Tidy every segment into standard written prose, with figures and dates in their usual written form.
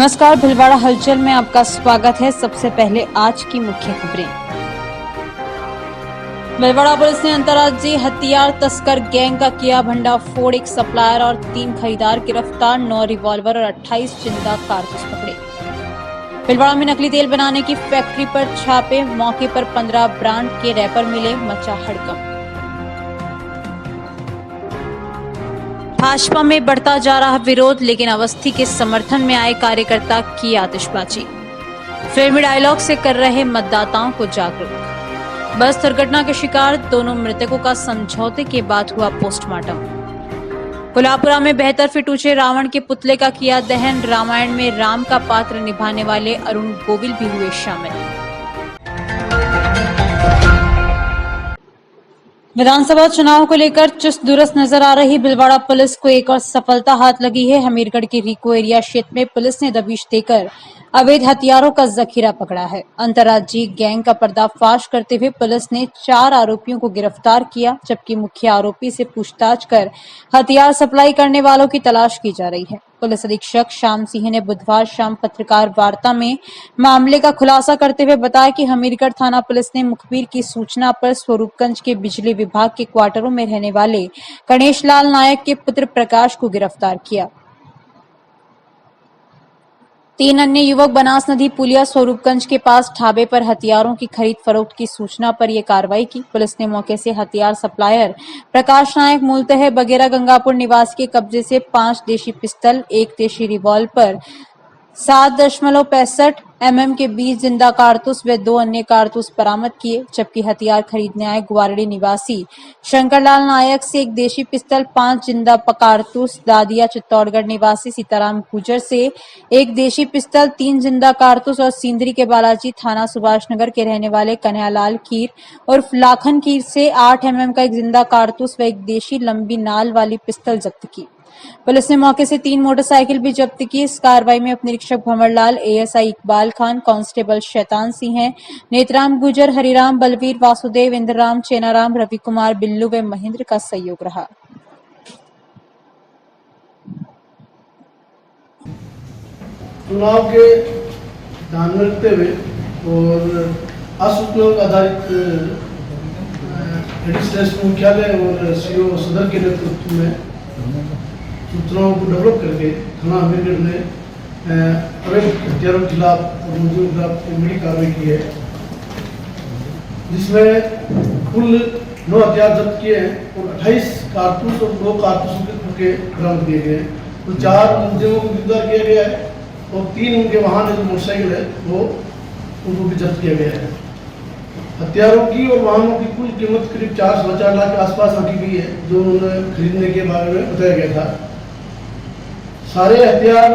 नमस्कार, भिलवाड़ा हलचल में आपका स्वागत है। सबसे पहले आज की मुख्य खबरें। भिलवाड़ा पुलिस ने अंतर्राज्यीय हथियार तस्कर गैंग का किया भंडाफोड़। एक सप्लायर और 3 खरीदार गिरफ्तार। 9 रिवॉल्वर और 28 जिंदा कारतूस पकड़े। भिलवाड़ा में नकली तेल बनाने की फैक्ट्री पर छापे। मौके पर 15 ब्रांड के रैपर मिले। मचा हड़कंप। भाजपा में बढ़ता जा रहा विरोध, लेकिन अवस्थी के समर्थन में आए कार्यकर्ता की आतिशबाजी। फिल्मी डायलॉग से कर रहे मतदाताओं को जागरूक। बस दुर्घटना के शिकार दोनों मृतकों का समझौते के बाद हुआ पोस्टमार्टम। कोल्हापुरा में 72 फीट ऊंचे रावण के पुतले का किया दहन। रामायण में राम का पात्र निभाने वाले अरुण गोविल भी हुए शामिल। विधानसभा चुनाव को लेकर चुस्त दुरुस्त नजर आ रही भिलवाड़ा पुलिस को एक और सफलता हाथ लगी है। हमीरगढ़ के रिको एरिया क्षेत्र में पुलिस ने दबिश देकर अवैध हथियारों का जखीरा पकड़ा है। अंतर्राज्यीय गैंग का पर्दाफाश करते हुए पुलिस ने 4 आरोपियों को गिरफ्तार किया, जबकि मुख्य आरोपी से पूछताछ कर हथियार सप्लाई करने वालों की तलाश की जा रही है। पुलिस अधीक्षक श्याम सिंह ने बुधवार शाम पत्रकार वार्ता में मामले का खुलासा करते हुए बताया कि हमीरगढ़ थाना पुलिस ने मुखबिर की सूचना पर स्वरूपगंज के बिजली विभाग के क्वार्टरों में रहने वाले गणेश लाल नायक के पुत्र प्रकाश को गिरफ्तार किया। 3 अन्य युवक बनास नदी पुलिया स्वरूपगंज के पास ढाबे पर हथियारों की खरीद फरोख्त की सूचना पर यह कार्रवाई की। पुलिस ने मौके से हथियार सप्लायर प्रकाश नायक मूलतः बगेरा गंगापुर निवासी के कब्जे से 5 देशी पिस्तल, 1 देशी रिवॉल्वर, 7.65 mm के 20 जिंदा कारतूस व 2 अन्य कारतूस बरामद किए, जबकि हथियार खरीदने आए ग्वारडी निवासी शंकरलाल नायक से 1 देशी पिस्तल, 5 जिंदा कारतूस, दादिया चित्तौड़गढ़ निवासी सीताराम गुजर से 1 देशी पिस्तल, 3 जिंदा कारतूस और सिंदरी के बालाजी थाना सुभाष नगर के रहने वाले कन्हैयालाल कीर और लाखन कीर से 8 mm का 1 जिंदा कारतूस व 1 देशी लंबी नाल वाली पिस्तल जब्त की। पुलिस ने मौके से 3 मोटरसाइकिल भी जब्त की। इस कार्रवाई में उप निरीक्षक भंवरलाल, एएसआई इकबाल खान, कांस्टेबल शैतान सिंह, नेतराम गुजर, हरिराम, बलवीर, वासुदेव, इंद्रराम, चेनाराम, रवि कुमार, बिल्लू व महेंद्र का सहयोग रहा। चुनाव के ध्यान में रखते हुए और आसूचना आधारित एडिशनल मुख्यालय और सीओ सदर के नेतृत्व में सूचनाओं को डेवलप करके थाना हमीरगढ़ ने अवैध हथियारों के खिलाफ और मुजरिमों के खिलाफ एक बड़ी कार्रवाई की है, जिसमें कुल 9 हथियार जब्त किए हैं और 28 कारतूस और 2 कारतूसों के बरामद किए गए हैं। तो 4 मुजरिमों को गिरफ्तार किया गया है और 3 उनके वाहन जो मोटरसाइकिल है वो उनको भी जब्त किया गया है। हथियारों की और वाहनों की कुल कीमत करीब 4 लाख के आसपास आंकी गई है, जो उन्हें खरीदने के बारे में बताया गया था। सारे हथियार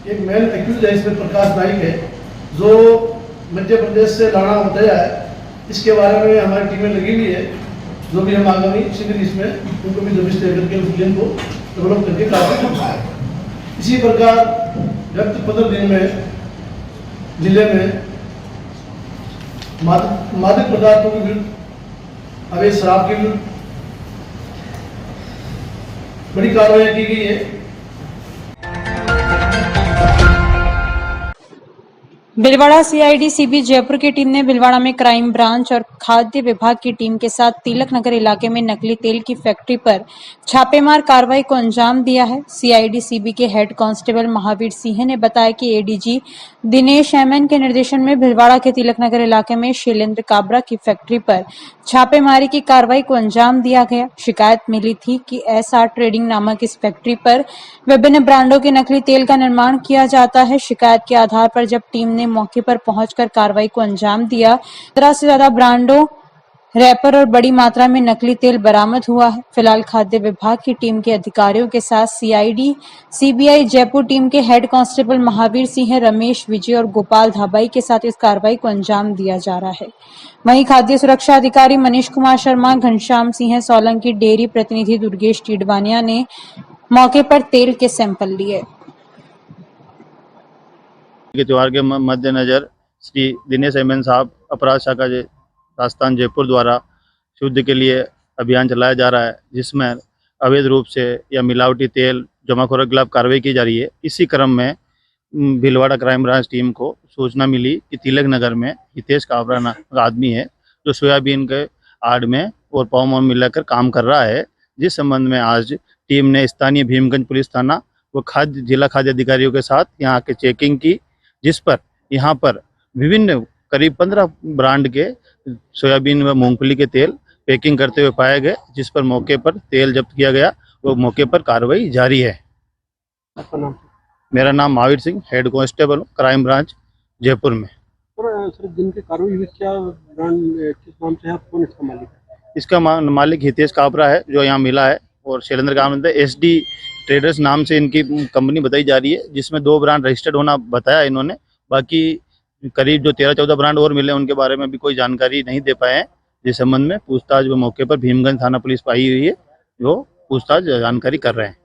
एक मेन एक्यूज है इसमें प्रकाश नाइक है, जो मध्य प्रदेश से लाना बताया है। इसके बारे में हमारी टीमें लगी हुई है, जो भी हम आगामी शीघ्र इसमें उनको भी दबिश दे करके उस लिंक को डेवलप करके कार्य करना है। इसी प्रकार गत 15 दिन में जिले में मादक पदार्थों के विरुद्ध, अवैध शराब के विरुद्ध बड़ी कार्रवाई की गई है। भिलवाड़ा सीआईडी सीबी जयपुर की टीम ने भिलवाड़ा में क्राइम ब्रांच और खाद्य विभाग की टीम के साथ तिलक नगर इलाके में नकली तेल की फैक्ट्री पर छापेमार कार्रवाई को अंजाम दिया है। सीआईडी सीबी के हेड कांस्टेबल महावीर सिंह ने बताया कि एडीजी दिनेश एमएन के निर्देशन में भिलवाड़ा के तिलक नगर इलाके में शैलेंद्र काबरा की फैक्ट्री पर छापेमारी की कार्रवाई को अंजाम दिया गया। शिकायत मिली थी कि एसआर ट्रेडिंग नामक इस फैक्ट्री पर विभिन्न ब्रांडों के नकली तेल का निर्माण किया जाता है। शिकायत के आधार पर जब टीम ने मौके पर पहुंचकर कार्रवाई को अंजाम दिया, 15 से ज्यादा ब्रांडों, रैपर और बड़ी मात्रा में नकली तेल बरामद हुआ है। फिलहाल खाद्य विभाग की टीम के अधिकारियों के साथ सीआईडी सीबीआई जयपुर टीम के हेड कांस्टेबल महावीर सिंह, रमेश, विजय और गोपाल धाबाई के साथ इस कार्रवाई को अंजाम दिया जा रहा है। वहीं खाद्य सुरक्षा अधिकारी मनीष कुमार शर्मा, घनश्याम सिंह सोलंकी, डेयरी प्रतिनिधि दुर्गेश टीडवानिया ने मौके पर तेल के सैंपल लिए। के त्योहार के मद्देनजर श्री दिनेश एमएन साहब अपराध शाखा राजस्थान जयपुर द्वारा शुद्ध के लिए अभियान चलाया जा रहा है, जिसमें अवैध रूप से या मिलावटी तेल जमाखोरों के खिलाफ कार्रवाई की जा रही है। इसी क्रम में भीलवाड़ा क्राइम ब्रांच टीम को सूचना मिली कि तिलक नगर में हितेश काबरा नाम आदमी है जो सोयाबीन के आड़ में और पाम मिलाकर काम कर रहा है, जिस संबंध में आज टीम ने स्थानीय भीमगंज पुलिस थाना व जिला खाद्य अधिकारियों के साथ यहाँ के चेकिंग की, जिस पर यहाँ पर विभिन्न करीब 15 ब्रांड के सोयाबीन व मूंगफली के तेल पैकिंग करते हुए पाए गए, जिस पर मौके पर तेल जब्त किया गया। वो मौके पर कार्रवाई जारी है। आपका नाम? मेरा नाम महावीर सिंह, हेड कांस्टेबल हूँ, क्राइम ब्रांच जयपुर में। और सर दिन की कार्रवाई हुई, क्या ब्रांड किस नाम से है, कौन इसका मालिक है? इसका मालिक हितेश काबरा है जो यहाँ मिला है, और शैलेंद्र काम SD ट्रेडर्स नाम से इनकी कंपनी बताई जा रही है, जिसमें 2 ब्रांड रजिस्टर्ड होना बताया इन्होंने। बाकी करीब जो 13-14 ब्रांड और मिले उनके बारे में भी कोई जानकारी नहीं दे पाए हैं। इस संबंध में पूछताछ वो मौके पर भीमगंज थाना पुलिस आई हुई है, जो पूछताछ जानकारी कर रहे हैं।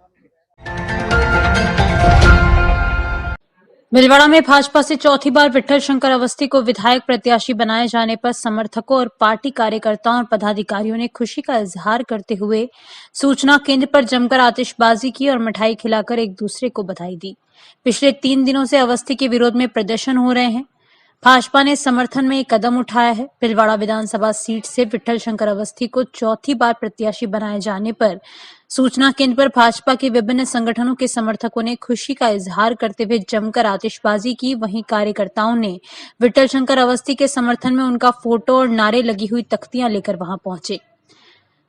भीलवाड़ा में भाजपा से चौथी बार विठल शंकर अवस्थी को विधायक प्रत्याशी बनाए जाने पर समर्थकों और पार्टी कार्यकर्ताओं और पदाधिकारियों ने खुशी का इजहार करते हुए सूचना केंद्र पर जमकर आतिशबाजी की और मिठाई खिलाकर एक दूसरे को बधाई दी। पिछले 3 दिनों से अवस्थी के विरोध में प्रदर्शन हो रहे हैं। भाजपा ने समर्थन में एक कदम उठाया है। भीलवाड़ा विधानसभा सीट से विठल शंकर अवस्थी को चौथी बार प्रत्याशी बनाए जाने पर सूचना केंद्र पर भाजपा के विभिन्न संगठनों के समर्थकों ने खुशी का इजहार करते हुए जमकर आतिशबाजी की। वहीं कार्यकर्ताओं ने विठल शंकर अवस्थी के समर्थन में उनका फोटो और नारे लगी हुई तख्तियां लेकर वहां पहुंचे।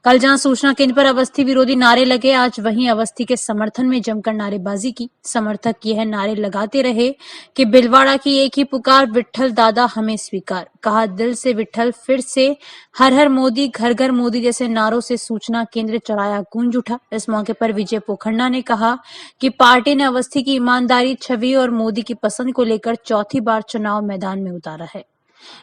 कल जहां सूचना केंद्र पर अवस्थी विरोधी नारे लगे, आज वहीं अवस्थी के समर्थन में जमकर नारेबाजी की। समर्थक यह नारे लगाते रहे कि भीलवाड़ा की एक ही पुकार, विठल दादा हमें स्वीकार। कहा दिल से विठल, फिर से हर हर मोदी, घर घर मोदी जैसे नारों से सूचना केंद्र चौराया गूंज उठा। इस मौके पर विजय पोखन्ना ने कहा कि पार्टी ने अवस्थी की ईमानदारी, छवि और मोदी की पसंद को लेकर चौथी बार चुनाव मैदान में उतारा है।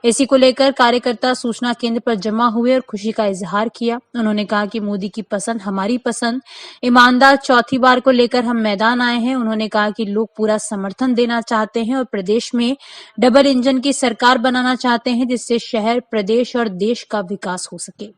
इसी को लेकर कार्यकर्ता सूचना केंद्र पर जमा हुए और खुशी का इजहार किया। उन्होंने कहा कि मोदी की पसंद हमारी पसंद, ईमानदार चौथी बार को लेकर हम मैदान आए हैं। उन्होंने कहा कि लोग पूरा समर्थन देना चाहते हैं और प्रदेश में डबल इंजन की सरकार बनाना चाहते हैं, जिससे शहर, प्रदेश और देश का विकास हो सके।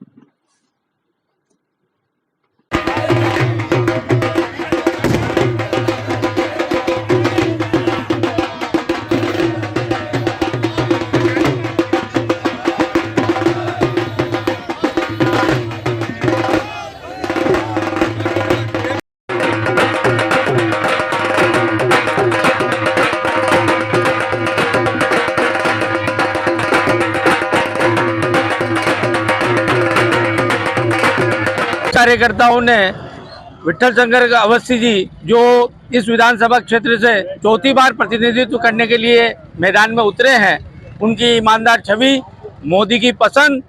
कार्यकर्ताओं ने विठल शंकर अवस्थी जी जो इस विधानसभा क्षेत्र से चौथी बार प्रतिनिधित्व करने के लिए मैदान में उतरे हैं, उनकी ईमानदार छवि, मोदी की पसंद,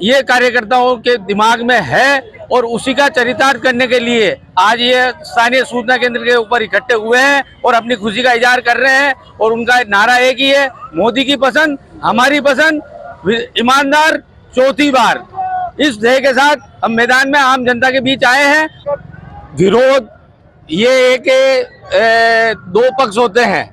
ये कार्यकर्ताओं के दिमाग में है और उसी का चरितार्थ करने के लिए आज ये स्थानीय सूचना केंद्र के ऊपर इकट्ठे हुए हैं और अपनी खुशी का इजहार कर रहे हैं। और उनका नारा एक ही है, मोदी की पसंद हमारी पसंद, ईमानदार चौथी बार। इस ध्येय के साथ हम मैदान में आम जनता के बीच आए हैं। विरोध ये एक 2 पक्ष होते हैं,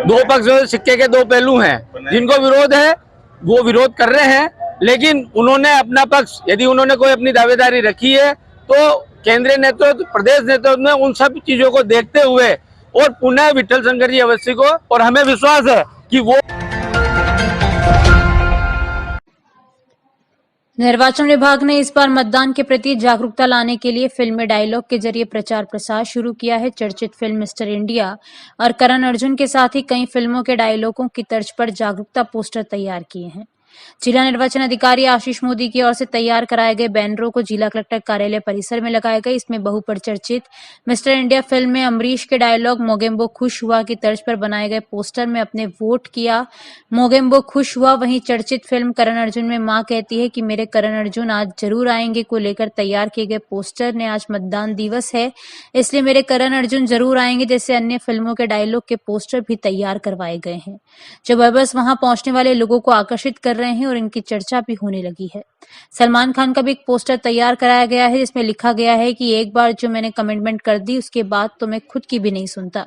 2 पक्ष होते, सिक्के के 2 पहलू हैं। जिनको विरोध है वो विरोध कर रहे हैं, लेकिन उन्होंने अपना पक्ष, यदि उन्होंने कोई अपनी दावेदारी रखी है तो केंद्रीय नेतृत्व, प्रदेश नेतृत्व में उन सब चीजों को देखते हुए और पुनः विठल शंकर जी अवस्थी को, और हमें विश्वास है कि वो निर्वाचन विभाग ने इस बार मतदान के प्रति जागरूकता लाने के लिए फिल्मी डायलॉग के जरिए प्रचार प्रसार शुरू किया है। चर्चित फिल्म मिस्टर इंडिया और करण अर्जुन के साथ ही कई फिल्मों के डायलॉगों की तर्ज पर जागरूकता पोस्टर तैयार किए हैं। जिला निर्वाचन अधिकारी आशीष मोदी की ओर से तैयार कराए गए बैनरों को जिला कलेक्टर कार्यालय परिसर में लगाए गए। इसमें बहुप्रचर्चित मिस्टर इंडिया फिल्म में अमरीश के डायलॉग मोगेम्बो खुश हुआ की तर्ज पर बनाए गए पोस्टर में अपने वोट किया, मोगेम्बो खुश हुआ। वहीं चर्चित फिल्म करण अर्जुन में मां कहती है कि मेरे करण अर्जुन आज जरूर आएंगे को लेकर तैयार किए गए पोस्टर ने आज मतदान दिवस है इसलिए मेरे करण अर्जुन जरूर आएंगे जैसे अन्य फिल्मों के डायलॉग के पोस्टर भी तैयार करवाए गए हैं, जो बस वहां पहुंचने वाले लोगों को आकर्षित कर रहे हैं और इनकी चर्चा भी होने लगी है। सलमान खान का भी एक पोस्टर तैयार कराया गया है जिसमें लिखा गया है कि एक बार जो मैंने कमिटमेंट कर दी उसके बाद तो मैं खुद की भी नहीं सुनता।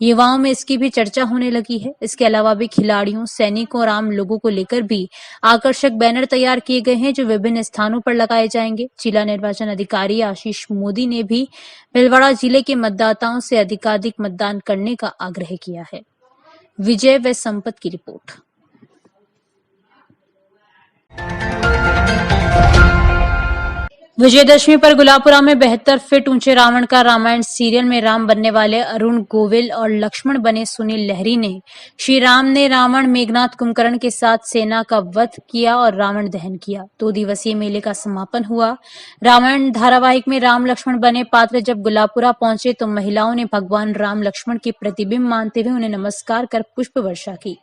युवाओं में इसकी भी चर्चा होने लगी है। इसके अलावा भी खिलाड़ियों, सैनिकों और आम लोगों को लेकर भी आकर्षक बैनर तैयार किए गए हैं जो विभिन्न स्थानों पर लगाए जाएंगे। जिला निर्वाचन अधिकारी आशीष मोदी ने भी भीलवाड़ा जिले के मतदाताओं से अधिकाधिक मतदान करने का आग्रह किया है। विजय व संपत की रिपोर्ट। विजयदशमी पर गुलापुरा में 72 फीट ऊंचे रावण का रामायण सीरियल में राम बनने वाले अरुण गोविल और लक्ष्मण बने सुनील लहरी ने श्री राम ने रावण मेघनाथ कुंभकर्ण के साथ सेना का वध किया और रावण दहन किया। 2 दिवसीय मेले का समापन हुआ। रामायण धारावाहिक में राम लक्ष्मण बने पात्र जब गुलापुरा पहुंचे तो महिलाओं ने भगवान राम लक्ष्मण के प्रतिबिंब मानते हुए उन्हें नमस्कार कर पुष्प वर्षा की।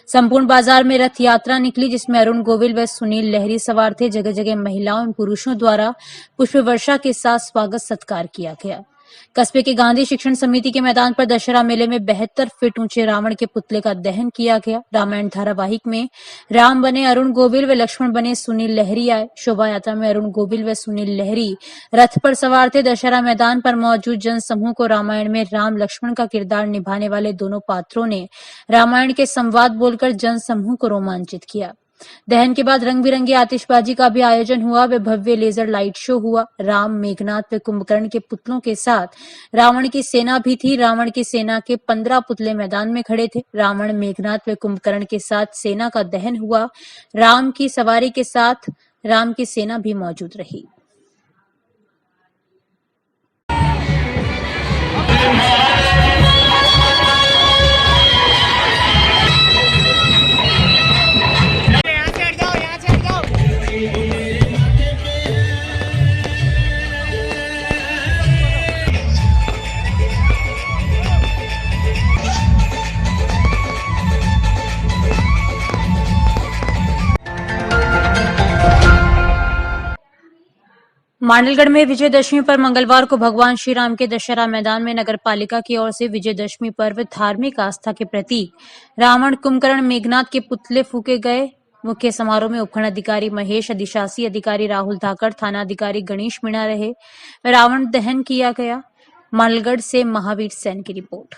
संपूर्ण बाजार में रथ यात्रा निकली जिसमें अरुण गोविल व सुनील लहरी सवार थे। जगह जगह महिलाओं एवं पुरुषों द्वारा पुष्प वर्षा के साथ स्वागत सत्कार किया गया। कस्बे के गांधी शिक्षण समिति के मैदान पर दशहरा मेले में 72 फीट ऊंचे रावण के पुतले का दहन किया गया। रामायण धारावाहिक में राम बने अरुण गोविल व लक्ष्मण बने सुनील लहरी आए। शोभा यात्रा में अरुण गोविल व सुनील लहरी रथ पर सवार थे। दशहरा मैदान पर मौजूद जन समूह को रामायण में राम लक्ष्मण का किरदार निभाने वाले दोनों पात्रों ने रामायण के संवाद बोलकर जन समूह को रोमांचित किया। दहन के बाद रंग बिरंगी आतिशबाजी का भी आयोजन हुआ व भव्य लेजर लाइट शो हुआ। राम, मेघनाथ व कुंभकर्ण के पुतलों के साथ रावण की सेना भी थी। रावण की सेना के 15 पुतले मैदान में खड़े थे। रावण, मेघनाथ व कुंभकर्ण के साथ सेना का दहन हुआ। राम की सवारी के साथ राम की सेना भी मौजूद रही। मांडलगढ़ में विजयदशमी पर मंगलवार को भगवान श्री राम के दशहरा मैदान में नगर पालिका की ओर से विजयदशमी पर्व धार्मिक आस्था के प्रतीक रावण, कुंभकर्ण, मेघनाथ के पुतले फूके गए। मुख्य समारोह में उपखंड अधिकारी महेश, अधिशासी अधिकारी राहुल धाकड़, थाना अधिकारी गणेश मीणा रहे। रावण दहन किया गया। मांडलगढ़ से महावीर सेन की रिपोर्ट।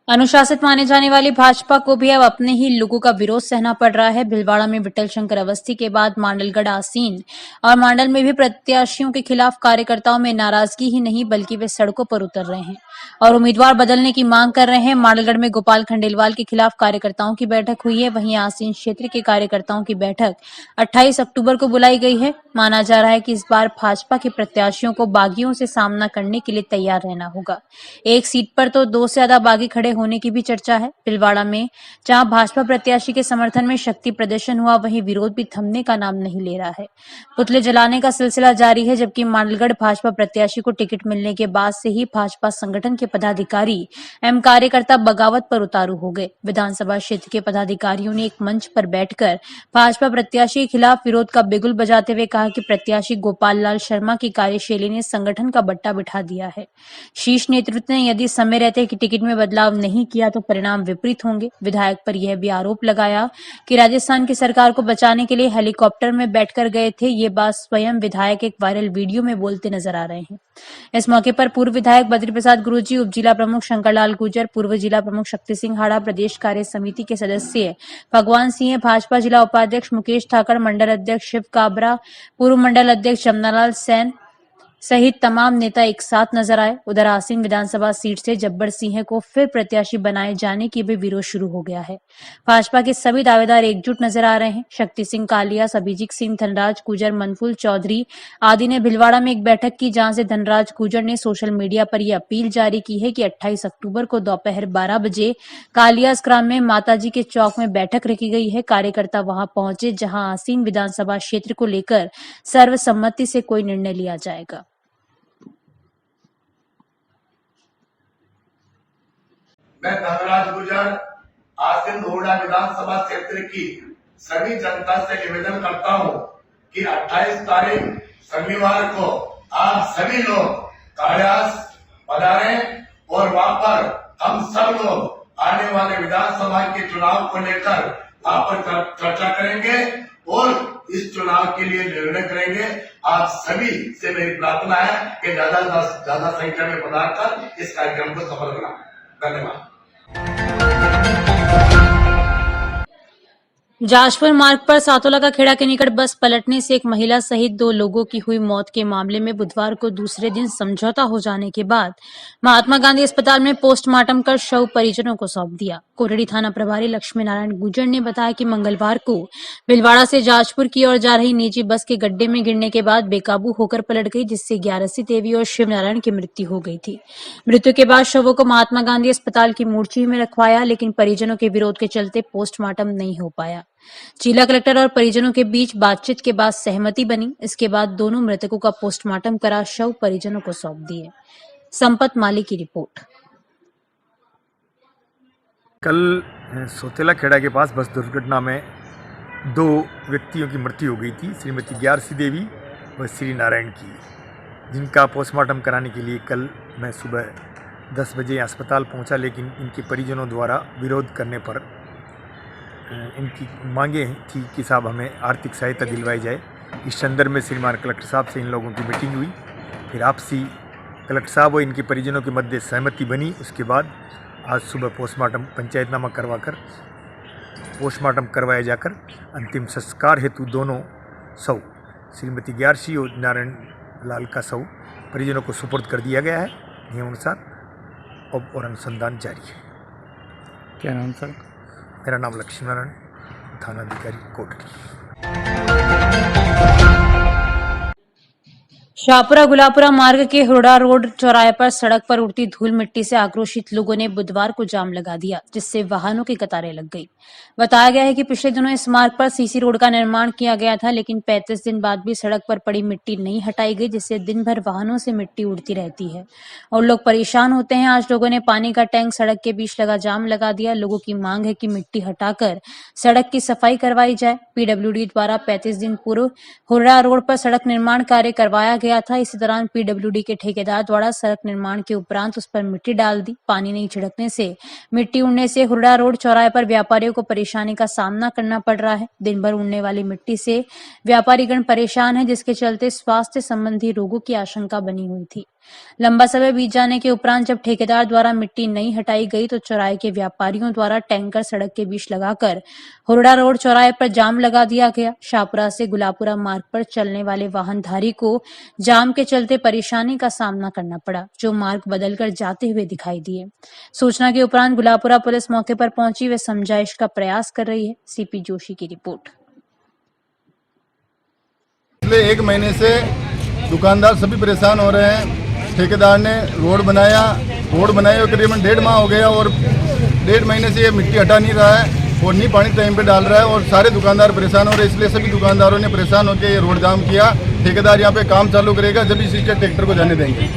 अनुशासित माने जाने वाली भाजपा को भी अब अपने ही लोगों का विरोध सहना पड़ रहा है। भीलवाड़ा में विठल शंकर अवस्थी के बाद मांडलगढ़ आसीन और मांडल में भी प्रत्याशियों के खिलाफ कार्यकर्ताओं में नाराजगी ही नहीं बल्कि वे सड़कों पर उतर रहे हैं और उम्मीदवार बदलने की मांग कर रहे हैं। मांडलगढ़ में गोपाल खंडेलवाल के खिलाफ कार्यकर्ताओं की बैठक हुई है। वहीं आसीन क्षेत्र के कार्यकर्ताओं की बैठक 28 अक्टूबर को बुलाई गई है। माना जा रहा है कि इस बार भाजपा के प्रत्याशियों को बागियों से सामना करने के लिए तैयार रहना होगा। एक सीट पर तो 2 से ज्यादा बागी खड़े होने की भी चर्चा है। भीलवाड़ा में जहां भाजपा प्रत्याशी के समर्थन में शक्ति प्रदर्शन हुआ वहीं विरोध भी थमने का नाम नहीं ले रहा है। पुतले जलाने का सिलसिला जारी है जबकि मांडलगढ़ भाजपा प्रत्याशी को टिकट मिलने के बाद से ही भाजपा संगठन के पदाधिकारी एवं कार्यकर्ता बगावत पर उतारू हो गए। विधानसभा क्षेत्र के पदाधिकारियों ने एक मंच पर बैठकर भाजपा प्रत्याशी के खिलाफ विरोध का बिगुल बजाते हुए कहा कि प्रत्याशी गोपाल लाल शर्मा की कार्यशैली ने संगठन का बट्टा बिठा दिया है। शीर्ष नेतृत्व ने यदि समय रहते कि टिकट में बदलाव नहीं किया तो परिणाम विपरीत होंगे। विधायक पर यह भी आरोप लगाया कि राजस्थान की सरकार को बचाने के लिए हेलीकॉप्टर में बैठकर गए थे। ये बात स्वयं विधायक एक वायरल वीडियो में बोलते नजर आ रहे हैं। इस मौके पर पूर्व विधायक बद्री प्रसाद गुरुजी, उप जिला प्रमुख शंकरलाल गुर्जर, पूर्व जिला प्रमुख शक्ति सिंह हाड़ा, प्रदेश कार्य समिति के सदस्य भगवान सिंह, भाजपा जिला उपाध्यक्ष मुकेश ठाकर, मंडल अध्यक्ष शिव काबरा, पूर्व मंडल अध्यक्ष जमनालाल सैन सहित तमाम नेता एक साथ नजर आए। उधर आसीन विधानसभा सीट से जब्बर सिंह को फिर प्रत्याशी बनाए जाने की भी विरोध शुरू हो गया है। भाजपा के सभी दावेदार एकजुट नजर आ रहे हैं। शक्ति सिंह कालिया, अभिजीत सिंह, धनराज गुर्जर, मनफूल चौधरी आदि ने भिलवाड़ा में एक बैठक की जहां से धनराज गुर्जर ने सोशल मीडिया पर यह अपील जारी की है कि 28 अक्टूबर को दोपहर 12 बजे कालियास ग्राम में माताजी के चौक में बैठक रखी गई है। कार्यकर्ता वहां पहुंचे जहां आसीन विधानसभा क्षेत्र को लेकर सर्वसम्मति से कोई निर्णय लिया जाएगा। मैं धनराज गुर्जर आसीन धोड़ा विधानसभा क्षेत्र की सभी जनता से निवेदन करता हूं कि 28 तारीख शनिवार को आप सभी लोग कालियास पधारें और वहां पर हम सब लोग आने वाले विधानसभा के चुनाव को लेकर आपस चर्चा करेंगे और इस चुनाव के लिए निर्णय करेंगे। आप सभी से मेरी प्रार्थना है कि ज्यादा संख्या में पधार कर इस कार्यक्रम को सफल बनाएं। धन्यवाद। जाजपुर मार्ग पर सातोला का खेड़ा के निकट बस पलटने से एक महिला सहित 2 लोगों की हुई मौत के मामले में बुधवार को दूसरे दिन समझौता हो जाने के बाद महात्मा गांधी अस्पताल में पोस्टमार्टम कर शव परिजनों को सौंप दिया। कोटड़ी थाना प्रभारी लक्ष्मी नारायण गुर्जर ने बताया कि मंगलवार को भिलवाड़ा से जाजपुर की ओर जा रही निजी बस के गड्ढे में गिरने के बाद बेकाबू होकर पलट गई, जिससे 11 देवी और शिव नारायण की मृत्यु हो गई थी। मृत्यु के बाद शवों को महात्मा गांधी अस्पताल की मोर्चरी में रखवाया, लेकिन परिजनों के विरोध के चलते पोस्टमार्टम नहीं हो पाया। जिला कलेक्टर और परिजनों के बीच बातचीत के बाद सहमति बनी। इसके बाद दोनों मृतकों का पोस्टमार्टम करा शव परिजनों को सौंप दिए। संपत माली की रिपोर्ट। कल सोतेला खेड़ा के पास बस दुर्घटना में 2 व्यक्तियों की मृत्यु हो गई थी, श्रीमती 11 देवी व श्री नारायण की, जिनका पोस्टमार्टम कराने के लिए कल मैं सुबह 10 बजे अस्पताल पहुंचा, लेकिन इनके परिजनों द्वारा विरोध करने पर इनकी मांगे थी कि साहब हमें आर्थिक सहायता दिलवाई जाए। इस संदर्भ में श्रीमान कलेक्टर साहब से इन लोगों की मीटिंग हुई, फिर आपसी कलेक्टर साहब व इनके परिजनों के मध्य सहमति बनी। उसके बाद आज सुबह पोस्टमार्टम पंचायतनामा करवाकर पोस्टमार्टम करवाया जाकर अंतिम संस्कार हेतु दोनों शव श्रीमती 11 और नारायण लाल का शव परिजनों को सुपुर्द कर दिया गया है। नियमानुसार और अनुसंधान जारी है। क्या नाम सर? मेरा नाम लक्ष्मी नारायण, थानाधिकारी कोटड़ी। शाहपुरा गुलापुरा मार्ग के हुरडा रोड चौराहे पर सड़क पर उड़ती धूल मिट्टी से आक्रोशित लोगों ने बुधवार को जाम लगा दिया, जिससे वाहनों की कतारें लग गई। बताया गया है कि पिछले दिनों इस मार्ग पर सीसी रोड का निर्माण किया गया था, लेकिन 35 दिन बाद भी सड़क पर पड़ी मिट्टी नहीं हटाई गई, जिससे दिन भर वाहनों से मिट्टी उड़ती रहती है और लोग परेशान होते हैं। आज लोगों ने पानी का टैंक सड़क के बीच लगा जाम लगा दिया। लोगों की मांग है कि मिट्टी हटाकर सड़क की सफाई करवाई जाए। पीडब्ल्यूडी द्वारा 35 दिन पूर्व हुरडा रोड पर सड़क निर्माण कार्य करवाया गया था। इसी दौरान पीडब्ल्यूडी के ठेकेदार द्वारा सड़क निर्माण के उपरांत उस पर मिट्टी डाल दी। पानी नहीं छिड़कने से मिट्टी उड़ने से हुरडा रोड चौराहे पर व्यापारियों को परेशानी का सामना करना पड़ रहा है। दिन भर उड़ने वाली मिट्टी से व्यापारीगण परेशान है, जिसके चलते स्वास्थ्य संबंधी रोगों की आशंका बनी हुई थी। लंबा समय बीत जाने के उपरांत जब ठेकेदार द्वारा मिट्टी नहीं हटाई गई तो चौराहे के व्यापारियों द्वारा टैंकर सड़क के बीच लगाकर हुरडा रोड चौराहे पर जाम लगा दिया गया। शाहपुरा से गुलापुरा मार्ग पर चलने वाले वाहनधारी को जाम के चलते परेशानी का सामना करना पड़ा, जो मार्ग बदलकर जाते हुए दिखाई दिए। सूचना के उपरांत गुलापुरा पुलिस मौके पर पहुंची व समझाइश का प्रयास कर रही है। सीपी जोशी की रिपोर्ट। पिछले 1 महीने से दुकानदार सभी परेशान हो रहे हैं। ठेकेदार ने रोड बनाया और करीबन 1.5 माह हो गया और 1.5 महीने से ये मिट्टी हटा नहीं रहा है और नहीं पानी टाइम पे डाल रहा है और सारे दुकानदार परेशान हो रहे हैं। इसलिए सभी दुकानदारों ने परेशान होकर ये रोड जाम किया। ठेकेदार यहाँ पे काम चालू करेगा जब इसी ट्रैक्टर को जाने देंगे।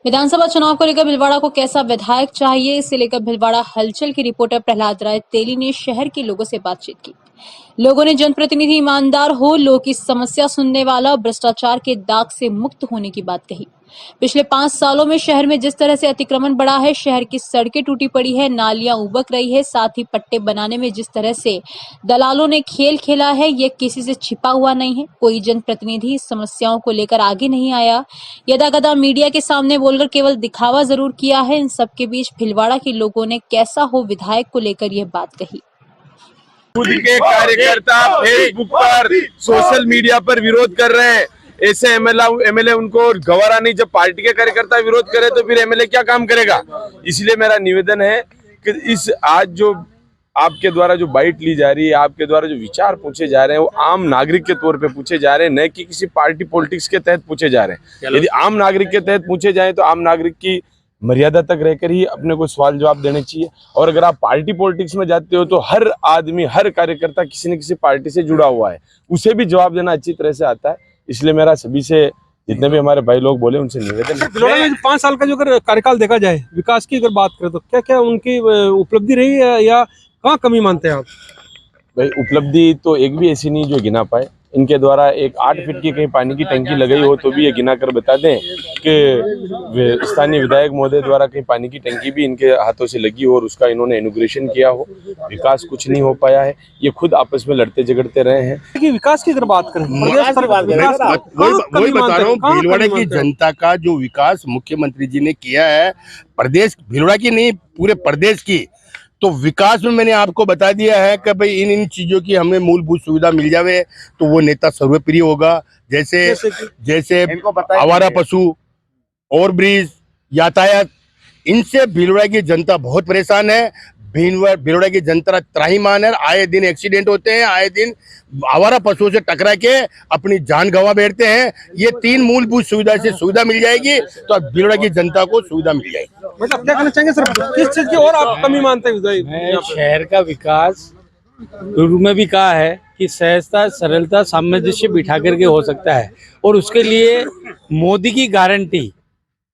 विधानसभा चुनाव को लेकर भिलवाड़ा को कैसा विधायक चाहिए, इसे लेकर भिलवाड़ा हलचल की रिपोर्टर प्रहलाद राय तेली ने शहर के लोगों से बातचीत की। लोगों ने जनप्रतिनिधि ईमानदार हो, लोग की समस्या सुनने वाला और भ्रष्टाचार के दाग से मुक्त होने की बात कही। पिछले 5 सालों में शहर में जिस तरह से अतिक्रमण बढ़ा है, शहर की सड़कें टूटी पड़ी है, नालियां उबक रही है, साथ ही पट्टे बनाने में जिस तरह से दलालों ने खेल खेला है, ये किसी से छिपा हुआ नहीं है। कोई जनप्रतिनिधि इस समस्याओं को लेकर आगे नहीं आया। यदाकदा मीडिया के सामने बोलकर केवल दिखावा जरूर किया है। इन सबके बीच भिलवाड़ा के लोगों ने कैसा हो विधायक को लेकर यह बात कही। खुद के कार्यकर्ता फेसबुक पर, सोशल मीडिया पर विरोध कर रहे हैं। ऐसे एमएलए उनको गवारा नहीं। जब पार्टी के कार्यकर्ता विरोध करे तो फिर एमएलए क्या काम करेगा। इसलिए मेरा निवेदन है कि इस आज जो आपके द्वारा जो बाइट ली जा रही है, आपके द्वारा जो विचार पूछे जा रहे हैं, वो आम नागरिक के तौर पे पूछे जा रहे हैं, न कि किसी पार्टी पॉलिटिक्स के तहत पूछे जा रहे हैं। यदि आम नागरिक के तहत पूछे जाए तो आम नागरिक की मर्यादा तक रहकर ही अपने को सवाल जवाब देने चाहिए। और अगर आप पार्टी पॉलिटिक्स में जाते हो तो हर आदमी, हर कार्यकर्ता किसी न किसी पार्टी से जुड़ा हुआ है, उसे भी जवाब देना अच्छी तरह से आता है। इसलिए मेरा सभी से, जितने भी हमारे भाई लोग बोले, उनसे निवेदन है। भिलवाड़ा में 5 साल का जो कार्यकाल देखा जाए, विकास की अगर बात करें तो क्या क्या उनकी उपलब्धि रही है या कहाँ कमी मानते हैं आप? भाई उपलब्धि तो एक भी ऐसी नहीं जो गिना पाए। इनके द्वारा एक 8 फीट की कहीं पानी की टंकी लगाई हो तो भी ये गिना कर बता दें कि स्थानीय विधायक महोदय द्वारा कहीं पानी की टंकी भी इनके हाथों से लगी हो और उसका इन्होंने इनॉग्रेशन किया हो। विकास कुछ नहीं हो पाया है, ये खुद आपस में लड़ते झगड़ते रहे हैं। कि विकास की अगर बात करें, वही बता रहा हूँ, भीलवाड़ा की जनता का जो विकास मुख्यमंत्री जी ने किया है, प्रदेश भीलवाड़ा की नहीं पूरे प्रदेश की, तो विकास में मैंने आपको बता दिया है कि भाई इन चीजों की हमें मूलभूत सुविधा मिल जावे तो वो नेता सर्वप्रिय होगा। जैसे आवारा पशु, ओवर ब्रिज, यातायात, इनसे भीलवाड़ा की जनता बहुत परेशान है। भीलवाड़ा की जनता त्राहिमाम है, आए दिन एक्सीडेंट होते हैं, आए दिन आवारा पशुओं से टकरा के अपनी जान गंवा बैठते हैं। ये 3 मूलभूत सुविधा से सुविधा मिल जाएगी तो भीलवाड़ा की जनता को सुविधा मिल जाएगी। मतलब क्या कहना चाहेंगे सर, किस चीज की और आप कमी मानते हैं? मैं शहर का विकास शुरू में भी कहा है कि सहजता, सरलता, सामंजस्य बिठा करके हो सकता है और उसके लिए मोदी की गारंटी।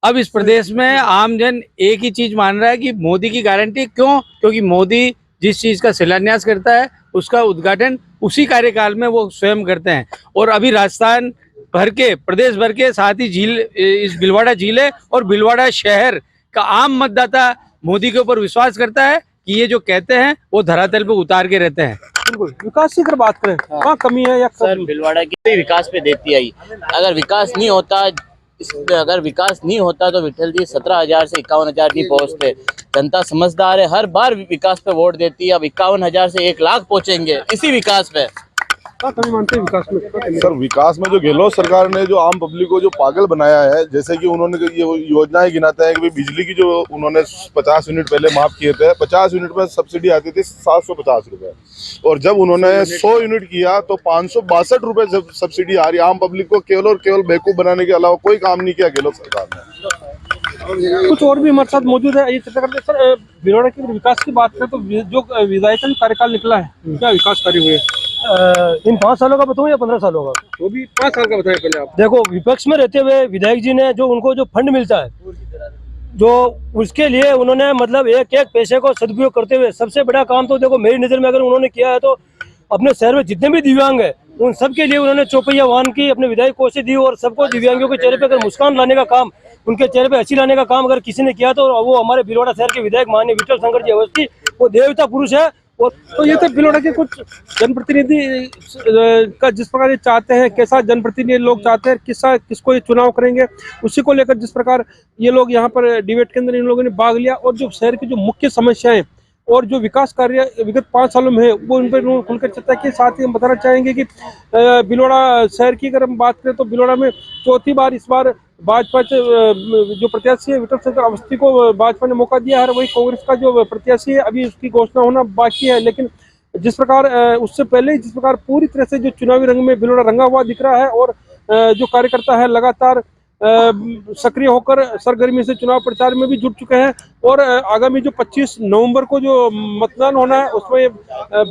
अब इस प्रदेश में आम जन एक ही चीज मान रहा है कि मोदी की गारंटी। क्यों? क्योंकि मोदी जिस चीज का शिलान्यास करता है उसका उद्घाटन उसी कार्यकाल में वो स्वयं करते हैं। और अभी राजस्थान भर के, प्रदेश भर के, साथ ही झील, इस भीलवाड़ा झील है और भीलवाड़ा शहर का आम मतदाता मोदी के ऊपर विश्वास करता है कि ये जो कहते हैं वो धरातल पे उतार के रहते हैं। बिल्कुल। विकास की अगर बात करें, कहाँ कमी है या सर, भीलवाड़ा की विकास पे देती आई। अगर विकास नहीं होता तो विठल जी 17,000 से 51,000 नहीं पहुंचते। जनता समझदार है, हर बार विकास पे वोट देती है। अब 51,000 से 1 लाख पहुंचेंगे इसी विकास पे। कमी मानते हैं विकास में? सर, विकास में जो गहलोत सरकार ने जो आम पब्लिक को जो पागल बनाया है, जैसे कि उन्होंने ये योजनाएं गिनाते हैं कि भाई बिजली की जो उन्होंने 50 यूनिट पहले माफ किए थे, 50 यूनिट में सब्सिडी आती थी 750 रुपए, और जब उन्होंने 100 यूनिट किया तो 562 रुपए सब्सिडी आ रही। आम पब्लिक को केवल और केवल बेवकूफ बनाने के अलावा कोई काम नहीं किया गहलोत सरकार ने। कुछ और भी हमारे साथ मौजूद है, ये चर्चा करते हैं। सर, भीलवाड़ा के विकास की बात करें तो जो विधायक का कार्यकाल निकला है, क्या विकास कार्य हुए? इन 5 सालों का बताऊं या 15 सालों का? वो भी 5 साल का बताएं पहले आप। देखो, विपक्ष में रहते हुए विधायक जी ने जो उनको जो फंड मिलता है, जो उसके लिए उन्होंने मतलब एक एक पैसे को सदुपयोग करते हुए सबसे बड़ा काम तो देखो मेरी नज़र में अगर उन्होंने किया है तो अपने शहर में जितने भी दिव्यांग है उन सब के लिए उन्होंने चौपहिया वाहन की अपने विधायक कोष से दी और सबको दिव्यांगों के चेहरे पे अगर मुस्कान लाने का काम, उनके चेहरे पे हंसी लाने का काम अगर किसी ने किया तो वो हमारे भीलवाड़ा शहर के विधायक माननीय विठल शंकर जी अवस्थी, वो देवता पुरुष है। और तो ये तो भीलवाड़ा के कुछ जनप्रतिनिधि का जिस प्रकार ये चाहते हैं, कैसा जनप्रतिनिधि लोग चाहते हैं, किसको ये चुनाव करेंगे, उसी को लेकर जिस प्रकार ये लोग यहाँ पर डिबेट के अंदर इन लोगों ने भाग लिया और जो शहर की जो मुख्य समस्याएं और जो विकास कार्य विगत 5 सालों में है वो उन पर खुलकर चर्चा की। साथ ही हम बताना चाहेंगे कि भीलवाड़ा शहर की अगर हम बात करें तो भीलवाड़ा में चौथी बार इस बार भाजपा जो प्रत्याशी है विठल शंकर अवस्थी को भाजपा ने मौका दिया है। वही कांग्रेस का जो प्रत्याशी है अभी उसकी घोषणा होना बाकी है। लेकिन जिस प्रकार उससे पहले जिस प्रकार पूरी तरह से जो चुनावी रंग में भीलवाड़ा रंगा हुआ दिख रहा है और जो कार्यकर्ता है लगातार सक्रिय होकर सरगर्मी से चुनाव प्रचार में भी जुट चुके हैं और आगामी जो 25 नवंबर को जो मतदान होना है उसमें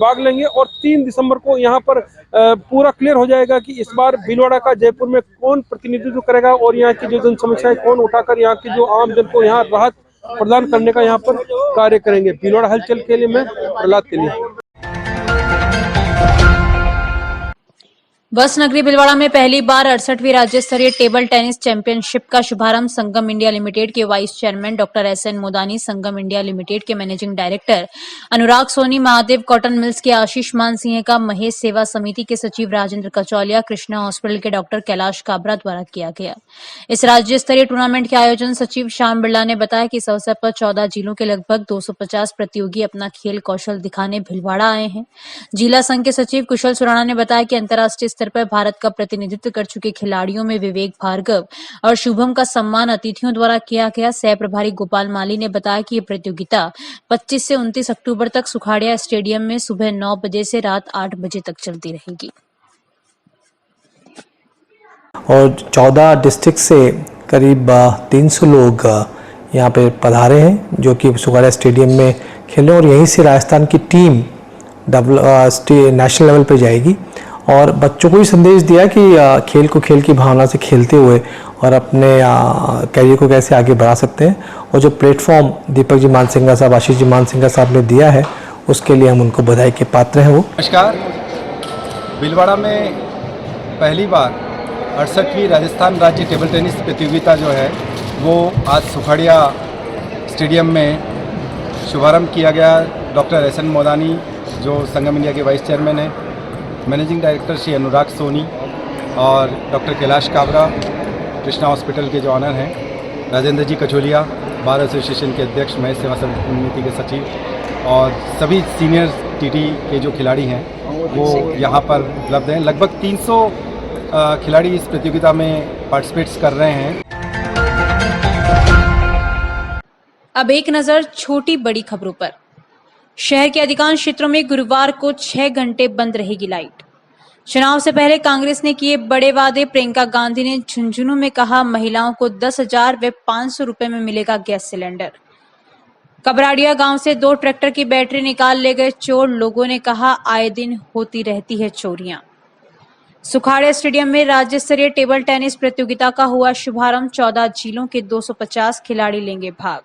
भाग लेंगे और 3 दिसंबर को यहाँ पर पूरा क्लियर हो जाएगा कि इस बार भीलवाड़ा का जयपुर में कौन प्रतिनिधित्व करेगा और यहाँ की जो जन समस्याएं कौन उठाकर यहाँ की जो आम जन को यहाँ राहत प्रदान करने का यहाँ पर कार्य करेंगे। भीलवाड़ा हलचल के लिए मैं प्रहलाद के लिए। बस नगरी भीलवाड़ा में पहली बार 68वीं राज्य स्तरीय टेबल टेनिस चैंपियनशिप का शुभारंभ संगम इंडिया लिमिटेड के vice chairman doctor SN Modani, Sangam India limited के managing director Anurag Soni, Mahadev cotton mills के आशीष मान सिंह का, महेश सेवा समिति के सचिव राजेंद्र कचौलिया, कृष्णा हॉस्पिटल के डॉक्टर कैलाश काबरा द्वारा किया गया। इस राज्य स्तरीय टूर्नामेंट के आयोजन सचिव श्याम बिरला ने बताया कि इस अवसर पर 14 जिलों के लगभग 250 प्रतियोगी अपना खेल कौशल दिखाने भीलवाड़ा आए हैं। जिला संघ के सचिव कुशल सुराणा ने बताया कि अंतर्राष्ट्रीय स्तर पर भारत का प्रतिनिधित्व कर चुके खिलाड़ियों में विवेक भार्गव और शुभम का सम्मान अतिथियों द्वारा किया गया। सह प्रभारी गोपाल माली ने बताया कि ये प्रतियोगिता 25 से 29 अक्टूबर तक सुखाड़िया स्टेडियम में सुबह 9 बजे से रात 8 बजे तक चलती रहेगी। और 14 डिस्ट्रिक्ट से करीब 300 लोग यहाँ पे पधारे हैं जो कि सुखाड़िया स्टेडियम में खेले और यहीं से राजस्थान की टीम नेशनल लेवल पे जाएगी। और बच्चों को भी संदेश दिया कि खेल को खेल की भावना से खेलते हुए और अपने कैरियर को कैसे आगे बढ़ा सकते हैं। और जो प्लेटफॉर्म दीपक जी मानसिंगा साहब, आशीष जी मानसिंगा साहब ने दिया है उसके लिए हम उनको बधाई के पात्र हैं। वो नमस्कार। भीलवाड़ा में पहली बार 68वीं राजस्थान राज्य टेबल टेनिस प्रतियोगिता जो है वो आज सुखाड़िया स्टेडियम में शुभारंभ किया गया। Doctor S N. मोदानी जो संगम इंडिया के वाइस चेयरमैन हैं, मैनेजिंग डायरेक्टर श्री अनुराग सोनी और डॉक्टर कैलाश काबरा कृष्णा हॉस्पिटल के जो ऑनर हैं, राजेंद्र जी कचोलिया बार एसोसिएशन के अध्यक्ष, महेश सेवा समिति के सचिव और सभी सीनियर टीटी के जो खिलाड़ी हैं वो यहाँ पर उपलब्ध हैं। लगभग 300 खिलाड़ी इस प्रतियोगिता में पार्टिसिपेट्स कर रहे हैं। अब एक नजर छोटी बड़ी खबरों पर। शहर के अधिकांश क्षेत्रों में गुरुवार को 6 घंटे बंद रहेगी लाइट। चुनाव से पहले कांग्रेस ने किए बड़े वादे। प्रियंका गांधी ने झुंझुनू में कहा महिलाओं को 10,000 व 500 रुपए में मिलेगा गैस सिलेंडर। कबराड़िया गांव से 2 ट्रैक्टर की बैटरी निकाल ले गए चोर। लोगों ने कहा आए दिन होती रहती है चोरियां। सुखाड़िया स्टेडियम में राज्य स्तरीय टेबल टेनिस प्रतियोगिता का हुआ शुभारंभ। 14 जिलों के 250 खिलाड़ी लेंगे भाग।